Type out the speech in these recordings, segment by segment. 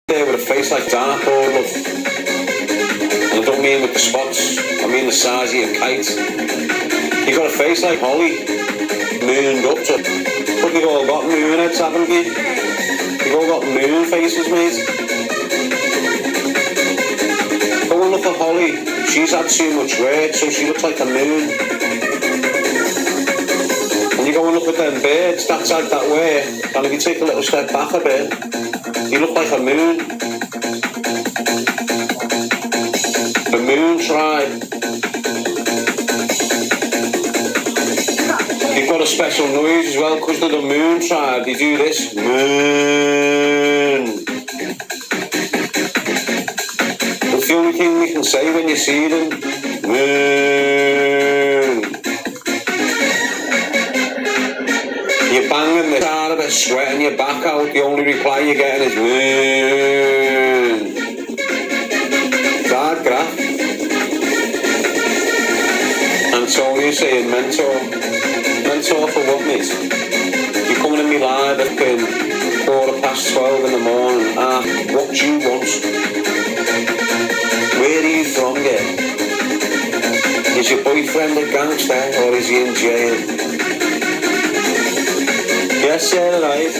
there with a face like Darren Till, love. And I don't mean with the spots, I mean the size of your kite. You got a face like Holly, mooned up to. But you've all got moon heads, haven't you? You've all got moon faces, mate. Go and look at Holly. She's had too much work, so she looks like a moon. And you go and look at them birds, that's like that way. And if you take a little step back a bit, you look like a moon. The moon tribe. You've got a special noise as well, because they're the moon tribe. They do this. Moon. That's the only thing we can say when you see them. Moon. You're banging the side of it, sweating your back out. The only reply you're getting is moon. Bad graph. Antonio saying mentor. Mentor for what, mate? You're coming to me live at 12:15 in the morning. What do you want? Where are you from, yeah? Is your boyfriend a gangster or is he in jail? Yes, sir, right.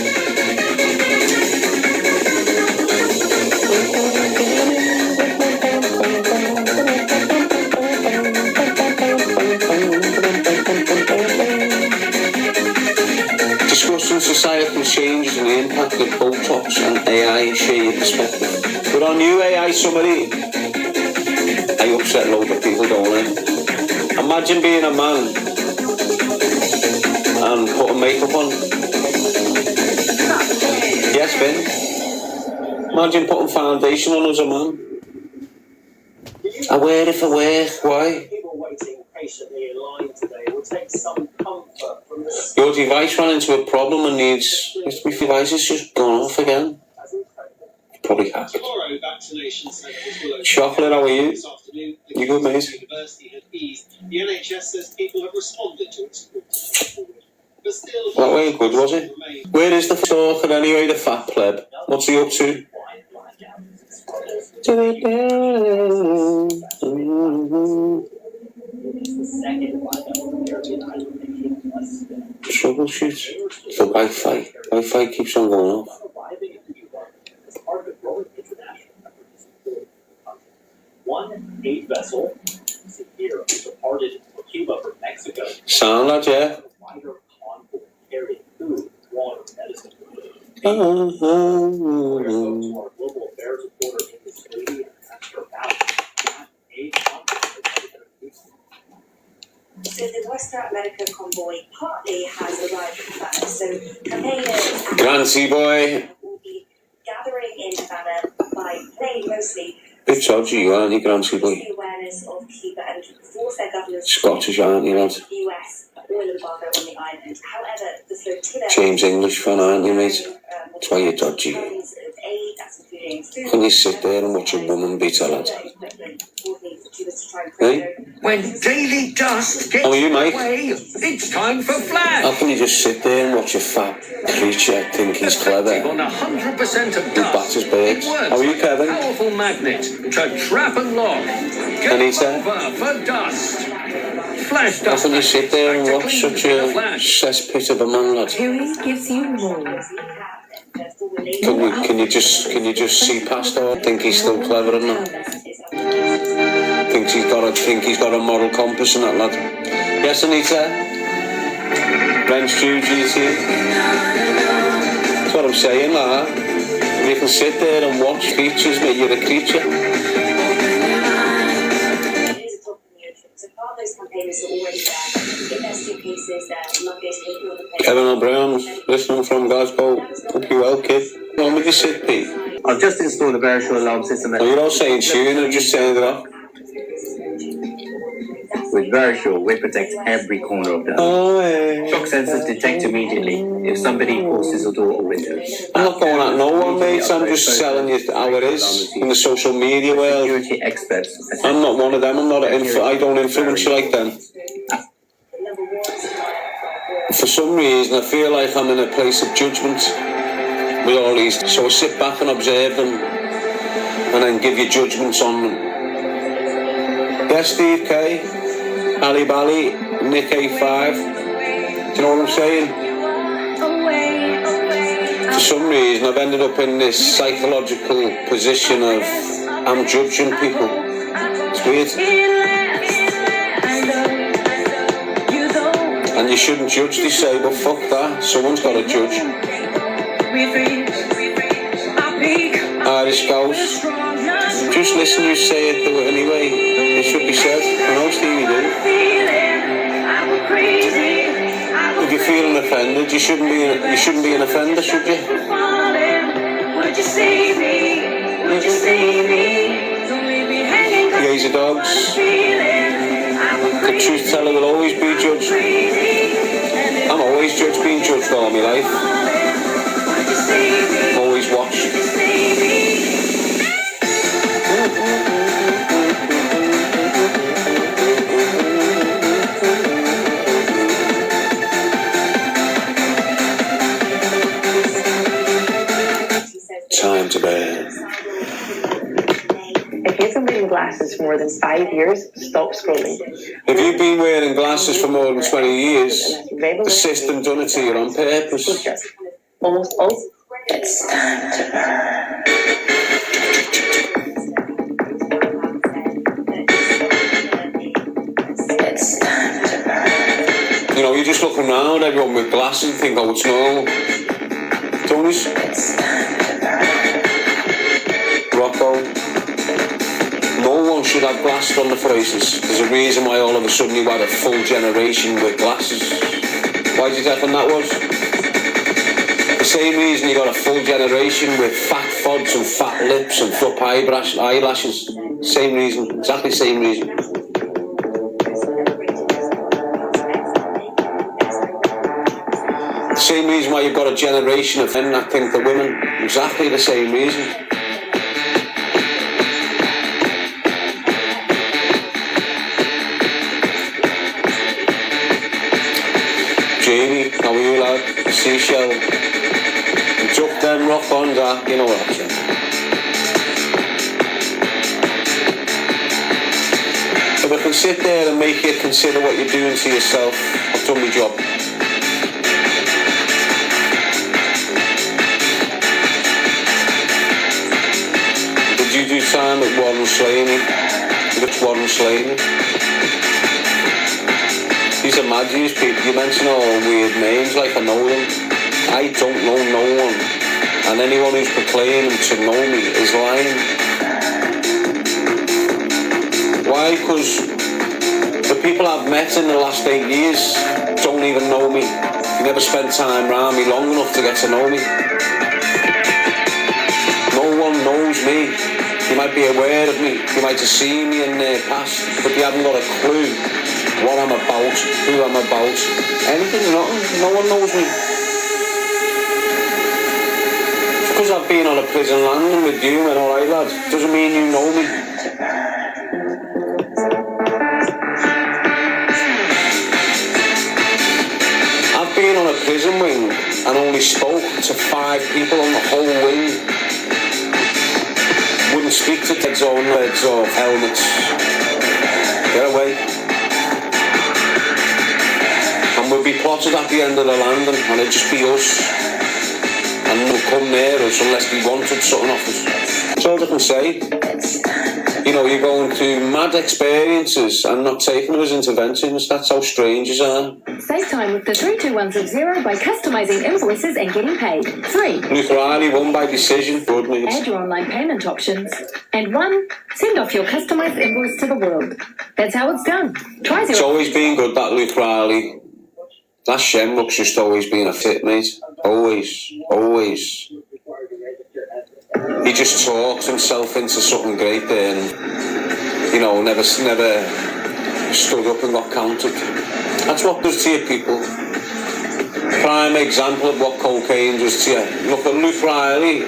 Discussing societal changes and the impact of Botox and AI, share your perspective. But our new AI summary, I upset loads of people, don't I? Imagine being a man and putting makeup on. Yes, Vin. Imagine putting foundation on as a man. I wear it for work. Why? Your device ran into a problem and needs. My device has just gone off again. Probably hacked. Chocolate, how are you? You good, mate? The NHS says people have responded to its that way good, was it? Where is the talker anyway, the fat pleb? What's he up to? Troubleshoot. The Wi-Fi keeps on going off. One aid vessel here departed for Cuba from Mexico. Sound like, yeah. Carrying food, water, medicine. Our global affairs reporter in this lady and asked her about aid. So the West America convoy partly has arrived in Havana. So campaigners Grancy boy will be gathering in Havana by plane mostly. Bit dodgy, you aren't you, Grancy boy? The awareness of Cuba and force their governors Scottish, aren't you, lad? US oil embargo on the island. However, the flotilla James English fan, aren't you, mate? That's why you're dodgy. Can you sit there and watch a woman beat a lad? Hey? When daily dust gets away, it's time for flash. How can you just sit there and watch a fat creature think he's clever? On 100% of Who dust, batters birds? How are you, Kevin? Powerful magnet to trap and lock. Anita? For dust. Flash How dust. can you sit there and watch such a cesspit of a man, lad? Chewy gives you more. Can you just see past her? Think he's still clever and that? Think he's got a moral compass and that, lad? Yes, Anita? Brent's GT. That's what I'm saying, lad. If you can sit there and watch features, mate, you're a creature. Kevin O'Brien, listening from Glasgow. Hope you well, kid. Where would you sit, Pete? I've just installed a virtual alarm system. Oh, you're all saying tune or just saying it off? With virtual, we protect every corner of the house. Oh, yeah. Shock sensors detect immediately if somebody crosses a door or window. I'm not going at no one, mate. I'm just telling you how it is in the social media world. Security experts. I'm not one of them. I'm not I don't influence you like them. For some reason, I feel like I'm in a place of judgment. with all these. So sit back and observe them, and then give your judgments on them. Yes, Steve K, Ali Bally, Nick A5. Do you know what I'm saying? For some reason, I've ended up in this psychological position of I'm judging people. It's weird. And you shouldn't judge, they say, but fuck that. Someone's got to judge. Irish Ghost. Just listen, you say it, do it anyway. It should be said. I know, Stevie, do. If you're feeling offended, you shouldn't be an offender, should you? Lazy dogs. The truth teller will always be judged. I'm always judged, being judged all my life. Always watched. Time to bed. If you've been wearing glasses for more than 5 years, stop scrolling. If you've been wearing glasses for more than 20 years, the system done it to you on purpose. Almost all. It's time to burn. It's time to burn. You know, you just look around, everyone with glasses and think, oh, it's normal. Tony's. It's time to burn. Rocco. No one should have glasses on their faces. There's a reason why all of a sudden you had a full generation with glasses. Why do you reckon that was? The same reason you got a full generation with fat fods and fat lips and flip eyelashes. Same reason, exactly same reason. The same reason why you've got a generation of men that think they're women. Exactly the same reason. Jamie, how are you, lad? Seashell. Chuck them rock on that, you know what I'm saying. If I can sit there and make you consider what you're doing to yourself, I've done my job. Did you do time at Warren Slaney? Which Warren Slaney? These are mad, these people. You mention all weird names like I know them. I don't know no one. And anyone who's proclaiming to know me is lying. Why? Because the people I've met in the last 8 years don't even know me. You never spent time around me long enough to get to know me. No one knows me. You might be aware of me. You might have seen me in their past, but you haven't got a clue what I'm about, who I'm about, anything, nothing. No one knows me. Because I've been on a prison landing with you and all right, lads, doesn't mean you know me. I've been on a prison wing and only spoke to 5 people on the whole wing. Wouldn't speak to heads or legs or helmets. Get away. And we'll be plotted at the end of the landing and it'll just be us. And we'll come near us unless we wanted something off us. That's all I can say. You know, you're going through mad experiences and not taking them as interventions. That's how strangers are. Save time with the 32160 by customizing invoices and getting paid. 3. Luke Riley won by decision. Good news. Add your online payment options. And 1. Send off your customized invoice to the world. That's how it's done. Try 0. It's always been good, that Luke Riley. That Shenrock's just always been a fit, mate. Always. Always. He just talks himself into something great there and, you know, never stood up and got counted. That's what does to you, people. Prime example of what cocaine does to you. Look at Luke Riley,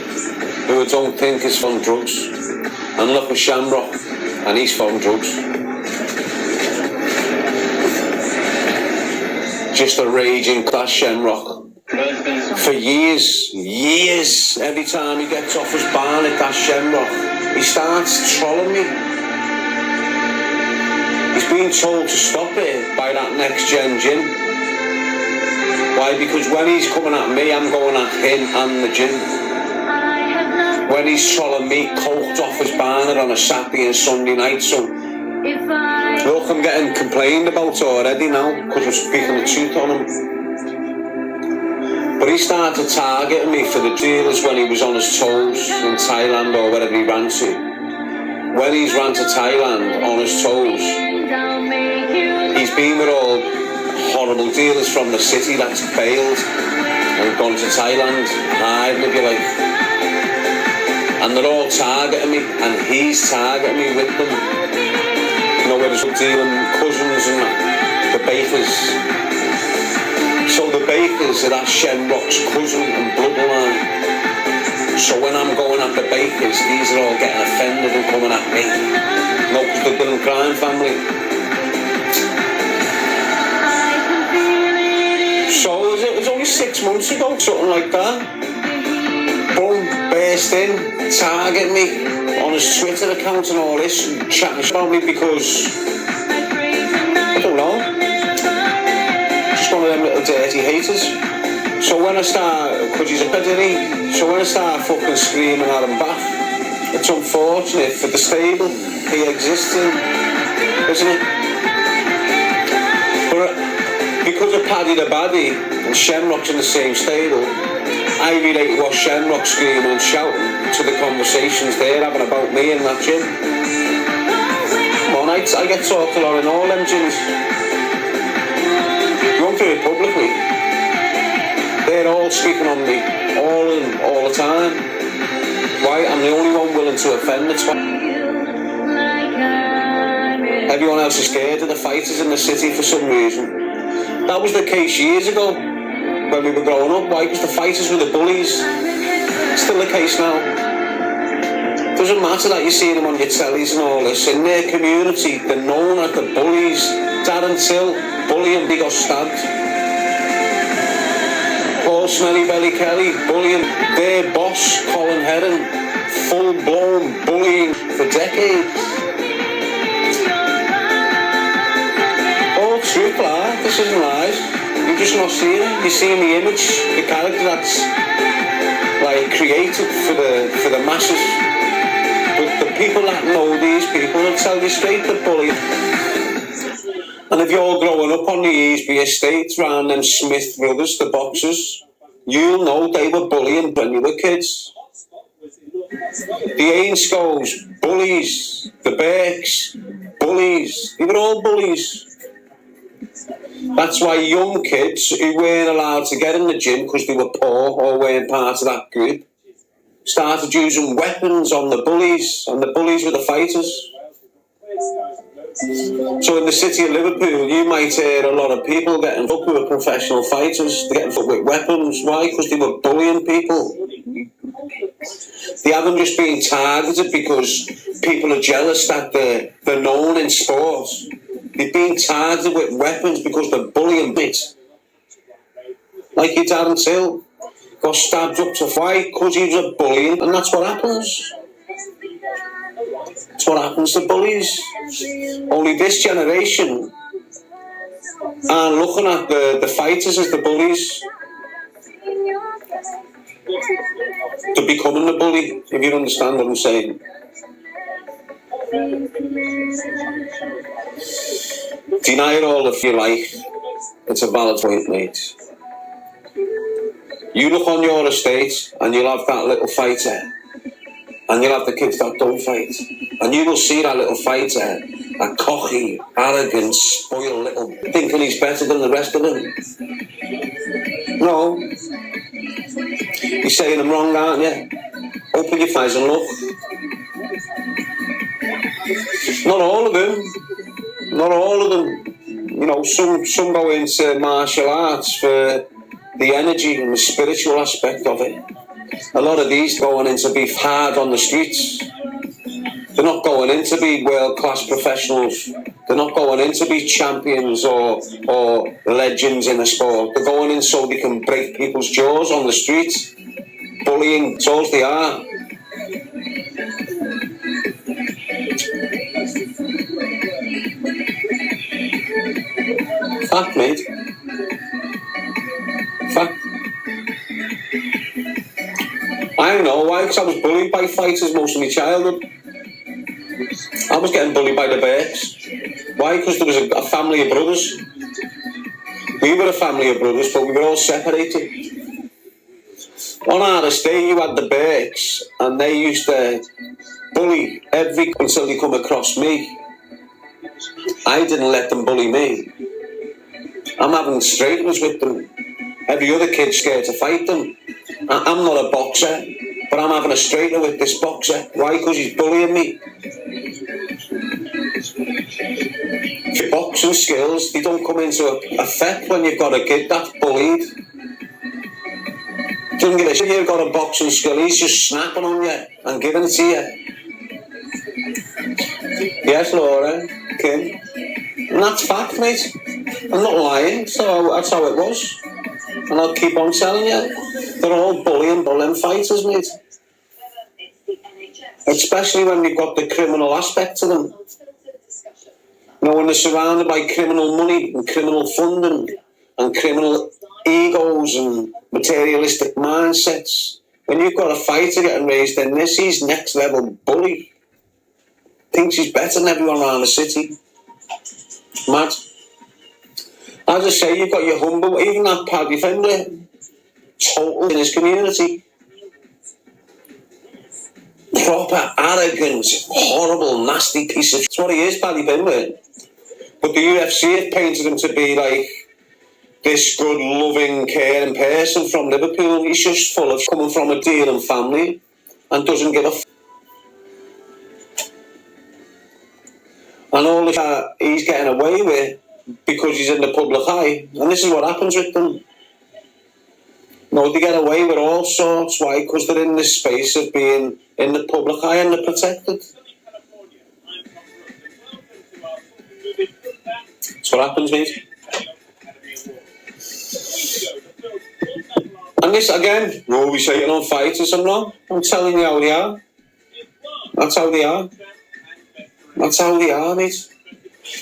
who I don't think is from drugs. And look at Shamrock, and he's from drugs. Just a raging class Shamrock. For years, every time he gets off his barn at that Shamrock, he starts trolling me. He's been told to stop it by that next gen gym. Why? Because when he's coming at me, I'm going at him and the gym. When he's trolling me, coked off his barn on a Saturday and Sunday night, so look, I'm getting complained about already now because I'm speaking the truth on him. But he started targeting me for the dealers when he was on his toes in Thailand or wherever he ran to. When he's ran to Thailand on his toes, he's been with all horrible dealers from the city that's failed and gone to Thailand, hiding if you like. And they're all targeting me, and he's targeting me with them. You know, where there's dealing cousins and the bakers. So the bakers are that Shamrock's cousin and bloodline. So when I'm going at the bakers, these are all getting offended and coming at me. No, because they're Dylan crime family. So it was only 6 months ago, something like that. Boom, burst in, target me on his Twitter account and all this, and chatting about me because, I don't know, just one of them little dirty haters. So when I start, because he's a pedary, so when I start fucking screaming at him back, it's unfortunate for the stable he exists in, isn't it? But because of Paddy the Baddie and Shamrock's in the same stable, I relate what Shamrock's screaming and shouting to the conversations they're having about me in that gym. Come on, I get talked a lot in all them gyms. You won't do it publicly. They're all speaking on me, all the time. Why? I'm the only one willing to offend the twat. Everyone else is scared of the fighters in the city for some reason. That was the case years ago when we were growing up. Why? Because the fighters were the bullies. Still the case now. Doesn't matter that you see them on your tellies and all this. In their community, they're known as the bullies. Darren Till, bullying, he got stabbed. Paul Smelly Belly Kelly, bullying. Their boss, Colin Heron, full-blown bullying for decades. All truth, lad. This isn't lies. You're just not seeing it. You're seeing the image, the character that's like created for the masses. But the people that know these people will tell you straight they're bullying. And if you're growing up on the Easby estate round them Smith brothers, the boxers, you'll know they were bullying when you were kids. The Ainscoes, bullies. The Burkes, bullies. They were all bullies. That's why young kids who weren't allowed to get in the gym because they were poor or weren't part of that group started using weapons on the bullies, and the bullies were the fighters. So in the city of Liverpool, you might hear a lot of people getting fucked with professional fighters. They're getting fucked with weapons. Why? Because they were bullying people. They haven't just been targeted because people are jealous that they're known in sport. They've been targeted with weapons because they're bullying bits. Like your Darren Till got stabbed up to fight because he was a bully, and that's what happens. That's what happens to bullies. Only this generation aren't looking at the fighters as the bullies. They're becoming the bully, if you understand what I'm saying. Deny it all if you like. It's a valid point, mate. You look on your estate and you'll have that little fighter, and you'll have the kids that don't fight, and you will see that little fighter, that cocky, arrogant, spoiled little, thinking he's better than the rest of them. No. You're saying I'm wrong, aren't you? Open your eyes and look. Not all of them. Not all of them. You know, some go into martial arts for the energy and the spiritual aspect of it. A lot of these going in to be hard on the streets. They're not going in to be world-class professionals. They're not going in to be champions or legends in the sport. They're going in so they can break people's jaws on the streets. Bullying, so they are. Fact, mate. Fact. I know why, because I was bullied by fighters most of my childhood. I was getting bullied by the Burks. Why? Because there was a family of brothers. We were a family of brothers, but we were all separated. On our estate, you had the Burks, and they used to bully until they come across me. I didn't let them bully me. I'm having straightness with them. Every other kid's scared to fight them. I'm not a boxer, but I'm having a straightener with this boxer. Why? Because he's bullying me. Your boxing skills, they don't come into effect when you've got a kid that's bullied. Doesn't give a shit. You've got a boxing skill, he's just snapping on you and giving it to you. Yes, Laura, Kim. And that's fact, mate. I'm not lying, so that's how it was. And I'll keep on telling you, they're all bullying fighters, mate. Especially when you've got the criminal aspect to them. You know, when they're surrounded by criminal money and criminal funding and criminal egos and materialistic mindsets. When you've got a fighter getting raised in this, he's next level bully. Thinks he's better than everyone around the city. Mad. As I say, you've got your humble, even that Paddy Findlay, total in his community. Proper arrogant, horrible, nasty piece of... That's what he is, Paddy Findlay. But the UFC have painted him to be like this good, loving, caring person from Liverpool. He's just full of coming from a dealing family and doesn't give a f***. And all that he's getting away with because he's in the public eye. And this is what happens with them. No, they get away with all sorts. Why? Because they're in this space of being in the public eye and they're protected. That's what happens, mate. And this, again, we're always saying on fighters, I'm telling you how they are. That's how they are. That's how they are, mate.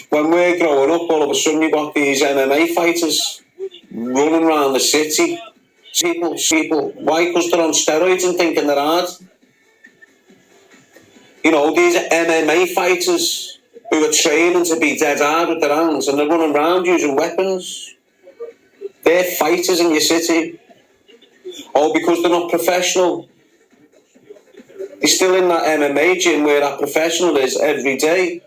When we're growing up, all of a sudden you've got these MMA fighters running around the city. People. Why? Because they're on steroids and thinking they're hard. You know, these are MMA fighters who are training to be dead hard with their hands and they're running around using weapons. They're fighters in your city. All because they're not professional. They're still in that MMA gym where that professional is every day.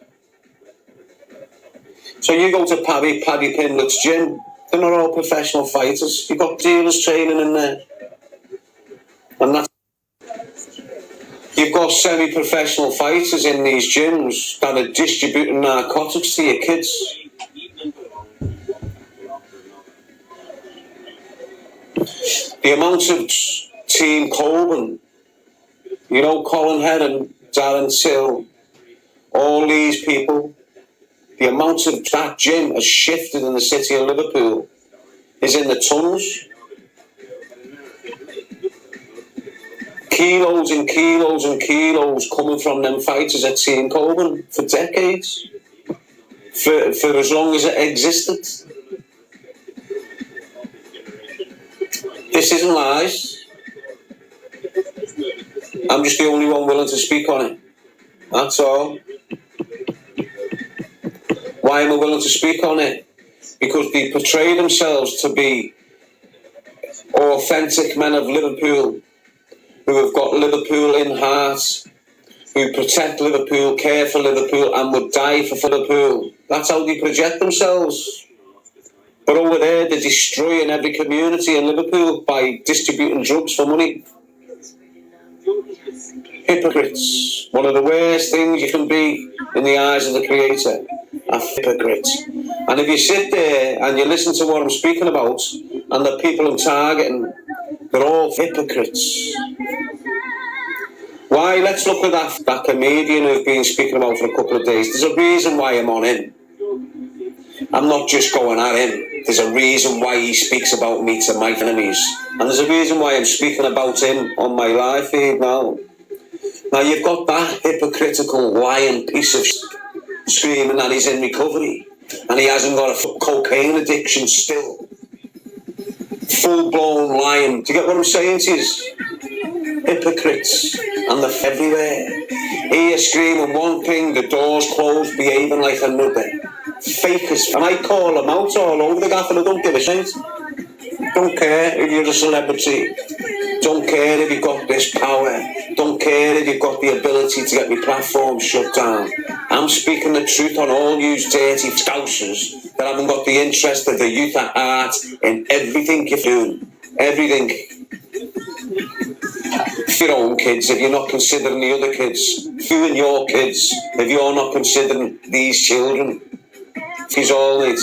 So you go to Paddy Pimlett's gym, they're not all professional fighters. You've got dealers training in there. And that's... You've got semi-professional fighters in these gyms that are distributing narcotics to your kids. The amount of Team Coben, you know, Colin Heron, Darren Till, all these people, the amount of that gym has shifted in the city of Liverpool is in the tons. Kilos and kilos and kilos coming from them fighters at Team Coben for decades, for as long as it existed. This isn't lies. I'm just the only one willing to speak on it. That's all. Why am I willing to speak on it? Because they portray themselves to be authentic men of Liverpool, who have got Liverpool in heart, who protect Liverpool, care for Liverpool, and would die for Liverpool. That's how they project themselves. But over there, they're destroying every community in Liverpool by distributing drugs for money. Hypocrites. One of the worst things you can be in the eyes of the Creator. A hypocrite. And if you sit there and you listen to what I'm speaking about, and the people I'm targeting, they're all hypocrites. Why? Let's look at that comedian who've been speaking about for a couple of days. There's a reason why I'm on him. I'm not just going at him. There's a reason why he speaks about me to my enemies. And there's a reason why I'm speaking about him on my live feed now. Now you've got that hypocritical, lying piece of screaming that he's in recovery. And he hasn't got a cocaine addiction still. Full-blown lying. Do you get what I'm saying to you? Hypocrites. And they're everywhere. Here screaming one thing, the door's closed, behaving like another. Fakers. And I call them out all over the gaff and I don't give a shit. Don't care if you're a celebrity. Don't care if you've got this power. Don't care if you've got the ability to get my platform shut down. I'm speaking the truth on all you dirty scousers that haven't got the interest of the youth at heart in everything you're doing. Everything. For your own kids, if you're not considering the other kids. You and your kids, if you're not considering these children. He's all it.